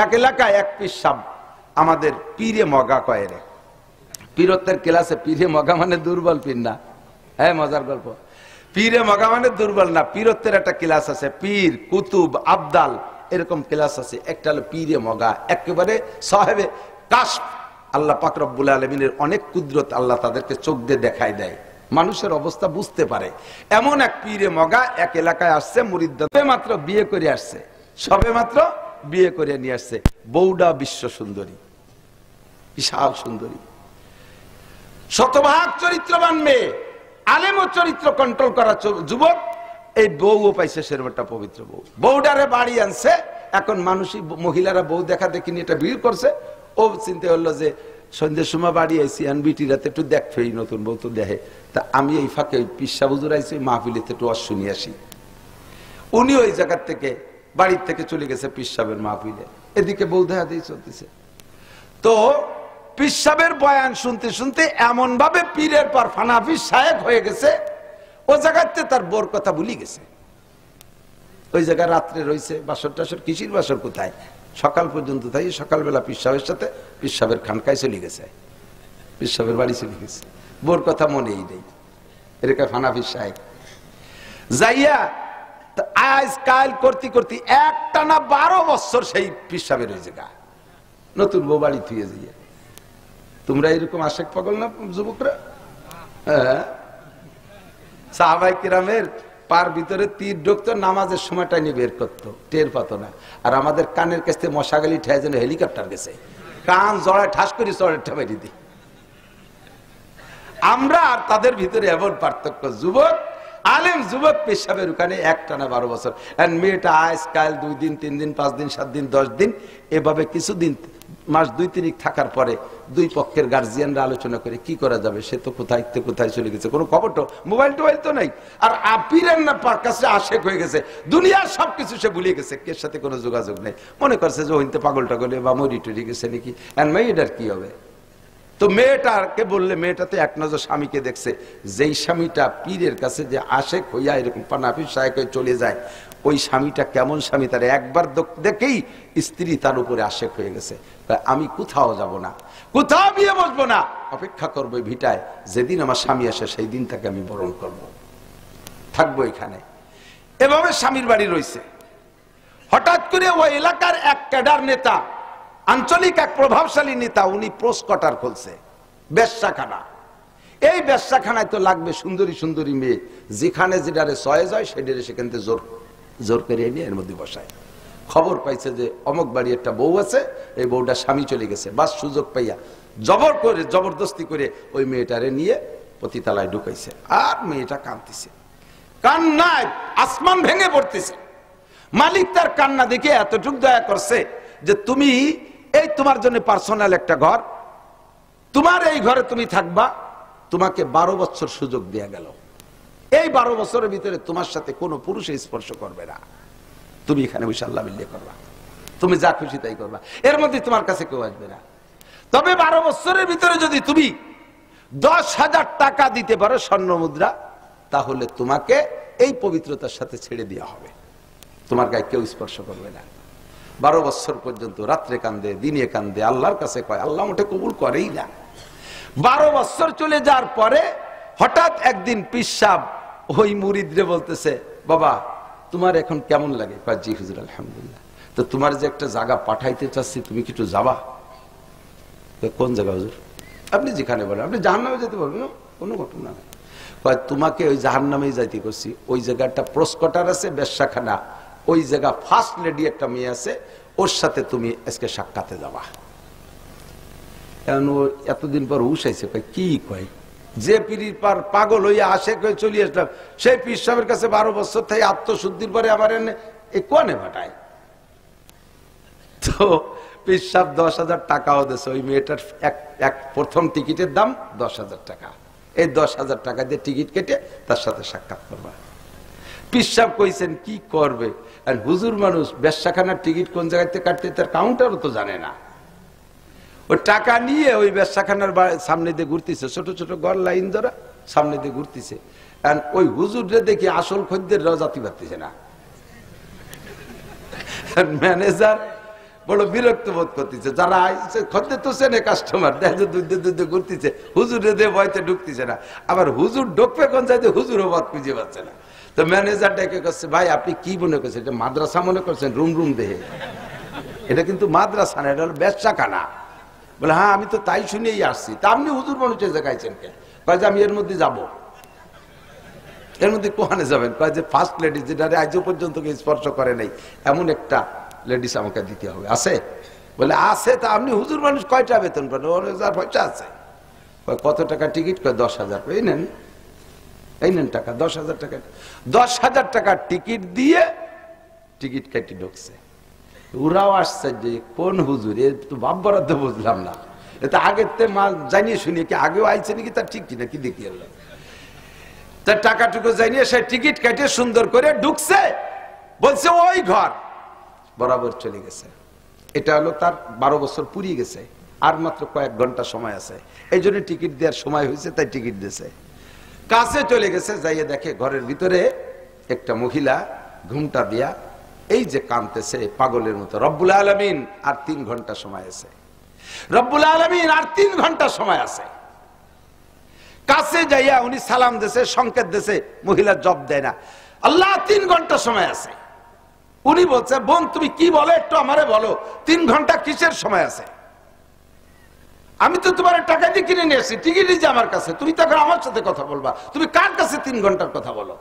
এক এলাকায় এক পিসাব আমাদের পীরে মগা কয় রে, পীরত্বের ক্লাসে পীরে মগা মানে দুর্বল পীর না, হ্যাঁ মজার গল্প। পীরে মগা মানে দুর্বল না, পীরত্বের একটা ক্লাস আছে, পীর কুতুব আবদাল এরকম ক্লাস আছে। একটা হলো পীরে মগা, একেবারে সাহেবে কাশফ। আল্লাহ পাক রব্বুল আলামিনের অনেক কুদরত আল্লাহ তাদেরকে চোখ দিয়ে দেখায় দেয়, মানুষের অবস্থা বুঝতে পারে। এমন এক পীরে মগা এক এলাকায় আসছে, মুরিদরা মাত্র বিয়ে করে আসছে, সবে মাত্র বিয়ে করে নিয়ে আসছে। বউডা বিশ্ব সুন্দরী, বিশাল সুন্দরী, শতভাগ চরিত্রবান মেয়ে, আলেম ও চরিত্র কন্ট্রোল করা যুবক। এই বউও পাইছে সেরকম একটা পবিত্র বউ। বউডারে বাড়ি আনছে, এখন মানুষই মহিলারা বউ দেখা দেখি নিয়ে এটা ভিড় করছে। ও চিন্তা হলো যে সন্ধ্যের সময় বাড়ি আইসি, বিটি রাতে একটু দেখবেই, নতুন বউ তো দেখে, তা আমি এই ফাঁকে ওই পিসা বুজুর আইসি, মাহফিলেতে একটু শুনিয়ে আসি। উনি ওই জায়গার থেকে বাড়ির থেকে চলে গেছে পিসাবের মাহফিলে, এদিকে বউ দেখা দিয়ে চলতেছে। তো পিসাবের বয়ান শুনতে শুনতে এমন ভাবে পীরের পর ফানাফি শায়েখ হয়ে গেছে, ও জায়গাতে তার বোর কথা ভুলি গেছে। ওই জায়গায় রাত্রে রয়েছে, বাসর টাসর, কিসির বাসর কোথায়, সকাল পর্যন্ত তাই। সকালবেলা পিসাবের সাথে পিসাবের খানকায় চলে গেছে, পিসাবের বাড়ি চলে গেছে, বোর কথা মনেই নেই। এরকম ফানাফি শায়েখ যাইয়া আজ কাল করতে করতে একটানা 12 বছর সেই পিসাবের ওই জায়গা, নতুন বউ বাড়ি থুয়ে যাইয়া। তোমরা এরকম আশেক পাগল না যুবকরা? হ্যাঁ, সাহাবায়ে কিরামের পার ভিতরে তীর ঢুকতো, নামাজের সময়টা নিয়ে বের করতো, টের পাত না। আর আমাদের কানের কাছে মশাগালি ঠেয়ে যেন হেলিকপ্টার গেছে, কান জড়ায় ঠাস করে চড়েটা বেরিয়ে দিই। আমরা আর তাদের ভিতরে এমন পার্থক্য, যুবক আলেম যুবক পেশাবের ওখানে একটানা 12 বছর। মেয়েটা আজকাল 2 দিন 3 দিন 5 দিন 7 দিন 10 দিন এভাবে কিছুদিন, মাস 2-3 থাকার পরে দুই পক্ষের গার্জিয়ানরা আলোচনা করে কি করা যাবে। সে তো কোথায় চলে গেছে, কোনো খবর তো, মোবাইল টোবাইল তো নাই। আর আপিরের না কাছে আশেক হয়ে গেছে, দুনিয়ার সবকিছু সে ভুলে গেছে, কে সাথে কোনো যোগাযোগ নেই। মনে করছে যে হইতে পাগল টাগলে বা মরি টরি গেছে নাকি, আর মেয়েটার কি হবে। তো মেয়েটাকে বললে, মেয়েটা তো এক নজর স্বামীকে দেখছে, যেই স্বামীটা পীরের কাছে যে আশেক হইয়া এরকম পানাফি শায়েক হয়ে চলে যায়, ওই স্বামীটা কেমন স্বামী, তার একবার দেখেই স্ত্রী তার উপরে আশেক হয়ে গেছে। আমি কোথাও যাব না, কোথাও বিয়ে বসবো না, অপেক্ষা করবো ভিটায়, যেদিন আমার স্বামী আসে সেই দিন তাকে আমি বরণ করব, থাকবো এখানে। এভাবে স্বামীর বাড়ি রয়েছে। হঠাৎ করে ওই এলাকার এক ক্যাডার নেতা, আঞ্চলিক এক প্রভাবশালী নেতা, উনি পোস্ট কোয়ার্টার খুলছে, বেশ্যাখানা। এই বেশ্যাখানায় তো লাগবে সুন্দরী সুন্দরী মেয়ে, যেখানে যেটারে চয়েস হয় সেটারে সেখান থেকে জোর করে এনে এর মধ্যে বসায়। খবর পাইছে যে অমুক বাড়ি একটা বউ আছে, এই বউটা স্বামী চলে গেছে, বাস সুযোগ পাইয়া জবরদস্তি করে ওই মেয়েটারে নিয়ে পতিতালায় ঢুকাইছে। আর মেয়েটা কাঁদতেছে, কান্নায় আসমান ভেঙে পড়তেছে। মালিক তার কান্না দেখে এতটুক দয়া করছে যে তুমি এই তোমার জন্য পার্সোনাল একটা ঘর, তোমার এই ঘরে তুমি থাকবা, তোমাকে 12 বছর সুযোগ দেয়া গেল। এই 12 বছরের ভিতরে তোমার সাথে কোনো পুরুষে স্পর্শ করবে না, তুমি এখানে বসে আল্লাহ বিল্লাহ করবা, তুমি যা খুশি তাই করবা, এর মধ্যে তোমার কাছে কেউ আসবে না। তবে 12 বছরের ভিতরে যদি তুমি 10,000 টাকা দিতে পারো স্বর্ণ মুদ্রা, তাহলে তোমাকে এই পবিত্রতার সাথে ছেড়ে দেওয়া হবে, তোমার গায়ে কেউ স্পর্শ করবে না। 12 বছর পর্যন্ত রাত্রে কান্দে, দিনে কান্দে, আল্লাহর কাছে কয়, আল্লাহ মোটে কবুল করেই না। 12 বছর চলে যাওয়ার পরে হঠাৎ একদিন পীর সাহেব ওই মুরিদরে বলতেছে, বাবা তোমার এখন কেমন লাগে? কয়, জি হুজুর আলহামদুলিল্লাহ। তো তোমার যে একটা জায়গা পাঠাইতে চাচ্ছি, তুমি কি একটু যাবা? কোন জায়গা হুজুর? আপনি যেখানে বলেন, আপনি জাহান্নামে যেতে পারবেন, কোনো ঘটনা নেই। কয়, তোমাকে ওই জাহান্নামেই যাইতে করছি, ওই জায়গাটা প্রস্কটার আছে, বেশ্যাখানা, ওই জায়গা ফার্স্ট লেডি একটা মেয়ে আছে, ওর সাথে তুমি আজকে সাক্ষাতে যাবা। এখন ও এতদিন পর উসাইছে, কয় কি কয়, যে পীরির পার পাগল হইয়া আশেক হয়ে চলে আসলাম, সেই পীর সাহেবের কাছে 12 বছর থেকে আত্মশুদ্ধির পরে আমার এনে এ কোনে ভাটায়। তো পীর সাহেব 10,000 টাকাও দিয়েছে, ওই মেয়েটার এক প্রথম টিকিটের দাম 10,000 টাকা। এই 10,000 টাকা দিয়ে টিকিট কেটে তার সাথে সাক্ষাৎ করবা। পীর সাহেব কইছেন কি করবে, আর হুজুর মানুষ, বেশ্যাখানার টিকিট কোন জায়গাতে কাটতে তার কাউন্টারও তো জানে না। ওই টাকা নিয়ে ওই বেশ্যাখানার সামনে দিয়ে ঘুরতেছে, ছোট ছোট ঘর লাইন ধরা সামনে দিয়ে ঘুরতেছে। আর ওই হুজুররে দেখি আসল খদ্দের জাতি পারতেছে না। ম্যানেজার বড় বিরক্ত বোধ করতেছে। যারা আইছে খদ্দের তো চেনে কাস্টমার, দেখে দুধ ঘুরতেছে, হুজুরে দিয়ে বইতে ঢুকতেছে না। আবার হুজুর ঢুকবে কোন চাইতে হুজুরও বাদ খুঁজে পাচ্ছে না। তো ম্যানেজার ডেকে করছে, ভাই আপনি কি মনে করছেন, এটা মাদ্রাসা মনে করছেন? রুম দেহে, এটা কিন্তু মাদ্রাসা না, এটা হলো ব্যবসাখানা। বলে হ্যাঁ আমি তো তাই শুনেই আসছি। তা আপনি হুজুর মানুষের জায়গায়ছেন কে? কয় যে আমি এর মধ্যে যাব। এর মধ্যে কোহানে যাবেন? কয় যে ফার্স্ট লেডিস, যেটা আজও পর্যন্ত স্পর্শ করে নাই এমন একটা লেডিস আমাকে দিতে হবে। আছে? বলে আছে। তা আপনি হুজুর মানুষ কয়টা বেতন পান? পয়সা আছে। কত টাকা টিকিট? কয় 10,000। এই নেন টাকা, 10,000 টাকা। 10,000 টাকার টিকিট দিয়ে টিকিট কেটে ঢুকছে। ওরাও আসছে যে কোন হুজুর, এ তো বাপ বরাদ্দ বুঝলাম না, এটা আগের তে মাল জানিয়ে শুনিয়ে কি আগেও আইছে নাকি তার ঠিক কিনা কি দেখি এলাম। তার টাকাটুকু জানিয়ে সে টিকিট কেটে সুন্দর করে ঢুকছে, বলছে ওই ঘর বরাবর চলে গেছে। এটা হলো তার 12 বছর পুরিয়ে গেছে, আর মাত্র কয়েক ঘন্টা সময় আছে। এই জন্য টিকিট দেওয়ার সময় হয়েছে, তাই টিকিট দিয়েছে। কাছে চলে গেছে, যাইয়ে দেখে ঘরের ভিতরে একটা মহিলা ঘুমটা দিয়া এই যে কাঁদতেছে পাগলের মতো। রব্বুল আলামিন আর 3 ঘন্টা সময় আছে, রব্বুল আলামিন আর 3 ঘন্টা সময় আছে। কাছে যাইয়া উনি সালাম দিয়েছে, সংকেত দিয়েছে, মহিলা জবাব দেয় না। আল্লাহ 3 ঘন্টা সময় আছে। উনি বলছে বোন তুমি কি বলো একটু আমারে বলো, 3 ঘন্টা কিসের সময় আছে? আমি তো তোমার টাকা দিয়ে কিনে নিয়ে আসছি, টিকিট যে আমার কাছে, তুমি তো এখন আমার সাথে কথা বলবা। তুমি কার কাছে 3 ঘন্টার কথা বলো?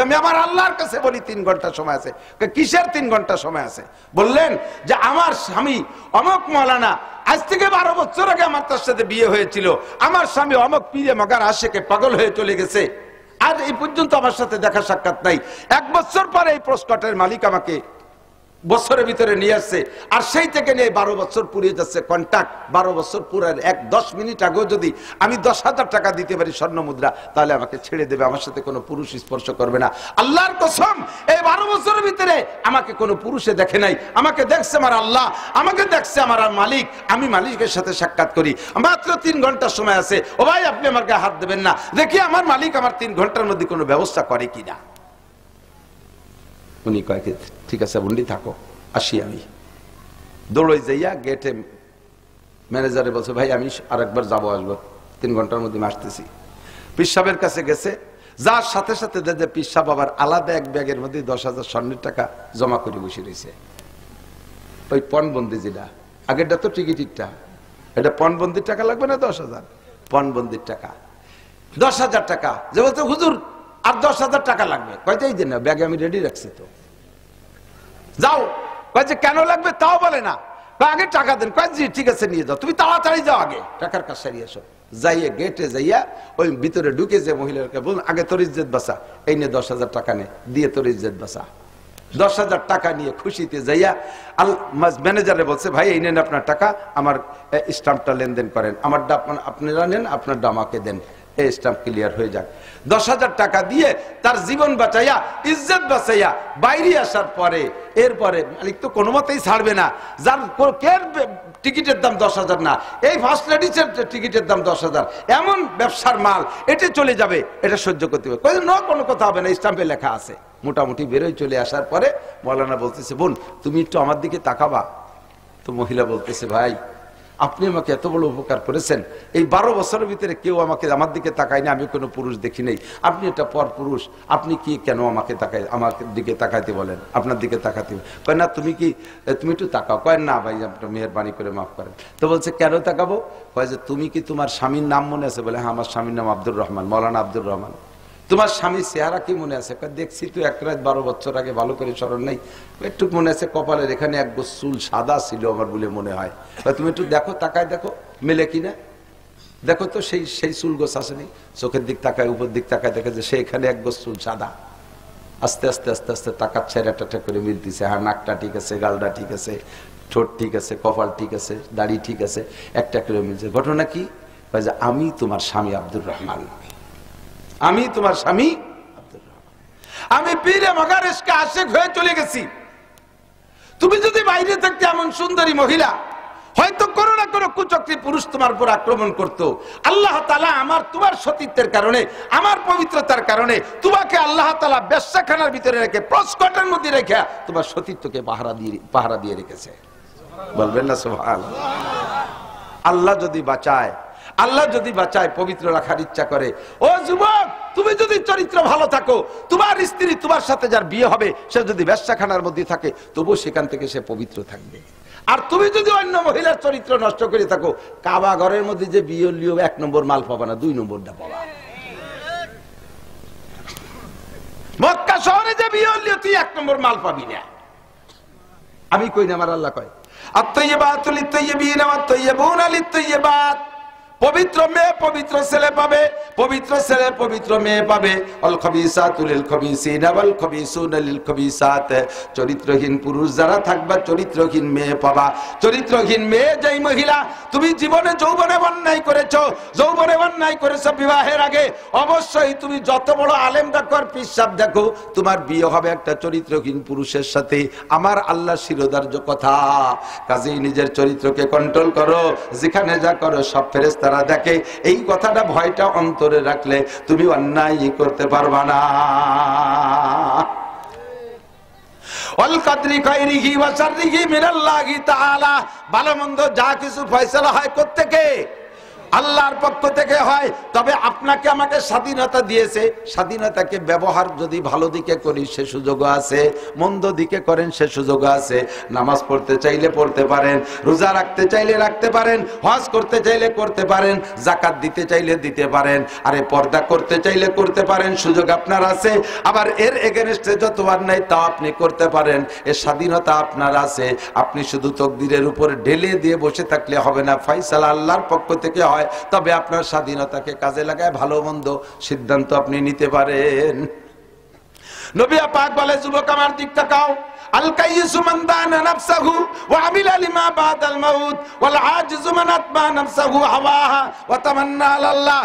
আমি আমার আল্লাহর কাছে বলি 3 ঘন্টা সময় আছে। কিসের 3 ঘন্টা সময় আছে? বললেন যে আমার স্বামী অমক মৌলানা, আজ থেকে 12 বছর আগে আমার তার সাথে বিয়ে হয়েছিল। আমার স্বামী অমক পীরে মগার আশেকে পাগল হয়ে চলে গেছে, আর এই পর্যন্ত আমার সাথে দেখা সাক্ষাৎ নাই। 1 বছর পরে এই পোস্টকার্টের মালিক আমাকে বছরের ভিতরে নিয়ে আসছে, আর সেই থেকে নিয়ে 12 বছর পুরিয়ে যাচ্ছে কন্ট্যাক্ট। 12 বছর পুরার 10 মিনিট আগেও যদি আমি 10,000 টাকা দিতে পারি স্বর্ণ মুদ্রা, তাহলে আমাকে ছেড়ে দেবে, আমার সাথে কোনো পুরুষ স্পর্শ করবে না। আল্লাহর কসম, এই 12 বছরের ভিতরে আমাকে কোনো পুরুষে দেখে নাই। আমাকে দেখছে আমার আল্লাহ, আমাকে দেখছে আমার মালিক। আমি মালিকের সাথে সাক্ষাৎ করি। মাত্র 3 ঘন্টা সময় আছে। ও ভাই আপনি আমার গায়ে হাত দেবেন না, দেখি আমার মালিক আমার 3 ঘন্টার মধ্যে কোনো ব্যবস্থা করে কিনা। উনি কয় ঠিক আছে বন্ডি থাকো, আসি। আমি দৌড়ই যাইয়া গেটে ম্যানেজারে বলছে ভাই আমি আরেকবার যাবো, আসবো 3 ঘন্টার মধ্যে আসতেছি। পিসাবের কাছে গেছে, যার সাথে সাথে যে পিসাব আবার আলাদা এক ব্যাগের মধ্যে 10,000 স্বর্ণের টাকা জমা করে বসে রয়েছে। ওই পণবন্দি যেটা আগেরটা তো টিকিটটা, এটা পণবন্দির টাকা লাগবে না 10,000, পণবন্দির টাকা 10,000 টাকা। যে বলছে হুজুর আর 10,000 টাকা লাগবে। কয়টাই দিন না, ব্যাগে আমি রেডি রাখছি তো, যাও। কয়েছে কেন লাগবে তাও বলে না, আগে টাকা দেন। কয় জি ঠিক আছে নিয়ে যাও, তুমি তাড়াতাড়ি যাও, আগে টাকার কাজ সারিয়ে এসো। যাইয়ে গেটে যাইয়া ওই ভিতরে ঢুকে যে মহিলাকে বল আগে তোর ইজ্জত বাঁচা, এই নে 10,000 টাকা নে, দিয়ে তোর ইজ্জত বাঁচা। 10,000 টাকা নিয়ে খুশিতে যাইয়া ম্যানেজারে বলছে ভাই এই নেন আপনার টাকা, আমার স্টাম্পটা লেনদেন করেন, আমারটা আপনারা নেন, আপনারটা আমাকে দেন, এই স্টাম্প ক্লিয়ার হয়ে যাক। 10,000 টাকা দিয়ে তার জীবন বাঁচাইয়া, ইজ্জত বাঁচাইয়া বাইরে আসার পরে এরপরে মালিক তো কোনো মতেই ছাড়বে না। যার টিকিটের দাম 10,000 না, এই ফার্স্ট লেডিসের টিকিটের দাম 10,000, এমন ব্যবসার মাল, এটা চলে যাবে, এটা সহ্য করতে হবে। কোনো কথা হবে না, স্টাম্পে লেখা আছে। মোটামুটি বেরোয় চলে আসার পরে মৌলানা বলতেছে বোন তুমি একটু আমার দিকে তাকাবা। তো মহিলা বলতেছে ভাই আপনি আমাকে এত বড় উপকার করেছেন, এই 12 বছরের ভিতরে কেউ আমাকে আমার দিকে তাকায় না, আমি কোনো পুরুষ দেখি নাই, আপনি এটা পর পুরুষ, আপনি কি কেন আমাকে তাকাই, আমার দিকে তাকাইতে বলেন, আপনার দিকে তাকাতে কয় না তুমি কি তুমি একটু তাকাও। কয় না ভাই আপনার মেহেরবানি করে মাফ করেন। তো বলছে কেন তাকাবো? কয় যে তুমি কি তোমার স্বামীর নাম মনে আছে? বলে হ্যাঁ আমার স্বামীর নাম আব্দুর রহমান, মৌলানা আব্দুর রহমান। তোমার স্বামীর চেহারা কি মনে আছে? দেখছি তো 1 রাত 12 বছর আগে, ভালো করে স্মরণ নেই, একটু মনে আছে কপালের এখানে 1 গোছ চুল সাদা ছিল আমার বলে মনে হয়। তুমি একটু দেখো, তাকায় দেখো মেলে কিনা, দেখো তো সেই চুল গোছ আসেনি। চোখের দিক তাকায়, উপর দিক তাকায়, দেখে যে সেখানে 1 গোছ চুল সাদা। আস্তে আস্তে আস্তে আস্তে তাকাচ্ছে, একটা করে মিলতেছে। হ্যাঁ নাকটা ঠিক আছে, গালটা ঠিক আছে, ঠোঁট ঠিক আছে, কপাল ঠিক আছে, দাড়ি ঠিক আছে, একটা করে মিলছে। ঘটনা কি? আমি তোমার স্বামী আব্দুর রহমান, আমি তোমার স্বামী আব্দুর রহমান, আমি পীরে মগারেশকে আশিক হয়ে চলে গেছি। তুমি যদি বাইরে থাকতে এমন সুন্দরী মহিলা, হয়তো কোনো না কোনো কুচক্রী পুরুষ তোমার উপর আক্রমণ করতো। আল্লাহ তাআলা আমার তোমার সতীত্বের কারণে, আমার পবিত্রতার কারণে তোমাকে আল্লাহ তাআলা বেশ্যাখানার ভিতরে রেখে, প্রস্কটের মধ্যে রেখে তোমার সতীত্বকে পাহারা দিয়ে রেখেছে। বলবেন না সুবহানাল্লাহ? আল্লাহ যদি বাঁচায়, আল্লাহ যদি বাঁচায়, পবিত্র রাখার ইচ্ছা করে, ও যুবক তুমি যদি চরিত্র ভালো থাকো, তোমার স্ত্রী তোমার সাথে যার বিয়ে হবে সে যদি ব্যবসাখানার মধ্যে থাকে তবু সেখান থেকে সে পবিত্র থাকবে। আর তুমি যদি অন্য মহিলার চরিত্র নষ্ট করে থাকো, কাবা ঘরের মধ্যে যে বিয়ে লিও 1 নম্বর মাল পাবা না, 2 নম্বরটা পাবা। মক্কা শহরে যে বিয়ে লিও তুই 1 নম্বর মাল পাবি না। আমি কই না, আমার আল্লাহ কয় আত-তাইয়্যিবাতু লিত-তাইয়্যিবিনা ওয়াত-তাইয়্যিবুনা লিত-তাইয়্যিবাত। পবিত্র মেয়ে পবিত্র ছেলে পাবে, পবিত্র ছেলে পবিত্র মেয়ে পাবে। আল খাবিসাতু লিল খাবিসিনা ওয়াল খাবিসুনা লিল খাবিসাত। চরিত্রহীন পুরুষ যারা থাকবা, চরিত্রহীন মেয়ে পাবা। চরিত্রহীন মেয়ে যেই মহিলা, তুমি জীবনে যৌবনে অন্যায় করেছো, যৌবনে অন্যায় করেছো বিবাহের আগে, অবশ্যই তুমি যত বড় আলেম দেখো আর পীর সাহেব দেখো, তোমার বিয়ে হবে একটা চরিত্রহীন পুরুষের সাথে। আমার আল্লাহ শিরোধার্য কথা। কাজেই নিজের চরিত্রকে কন্ট্রোল করো, যেখানে যা করো সব ফেরেশতা দেখে। এই কথাটা ভয়টা অন্তরে রাখলে তুমি অন্যায় করতে পারবা না। ওয়াল কাদরি খাইরিহি ওয়া শাররিহি মিনাল্লাহি তাআলা। ভালো মন্দ যা কিছু ফয়সালা হয় কোত্থেকে? আল্লাহর পক্ষ থেকে হয়। তবে আপনাকে আমাকে স্বাধীনতা দিয়েছে, স্বাধীনতাকে ব্যবহার যদি ভালো দিকে করি সে সুযোগও আছে, মন্দ দিকে করেন সে সুযোগও আছে। নামাজ পড়তে চাইলে পড়তে পারেন, রোজা রাখতে চাইলে রাখতে পারেন, হজ করতে চাইলে করতে পারেন, যাকাত দিতে চাইলে দিতে পারেন, আরে পর্দা করতে চাইলে করতে পারেন, সুযোগ আপনার আছে। আবার এর এগেনস্টে যত অন্যায় তা আপনি করতে পারেন, এর স্বাধীনতা আপনার আছে। আপনি শুধু তকদিরের উপর ঢেলে দিয়ে বসে থাকলে হবে না, ফয়সালা আল্লাহর পক্ষ থেকে হয়। তবে আপনার স্বাধীনতাকে কাজে লাগায় ভালো মন্দ সিদ্ধান্ত আপনি নিতে পারেন। নবী পাক বলে, যুবক আমার দিক তাকাও, আল কাইয়িসু মান দানা নাফসাহু ওয়া আমিলা লিমা বাদাল মাউত ওয়াল আজিজু মান আতবা নাফসাহু হাওয়াহা ওয়া তামান্না আলাল্লাহ।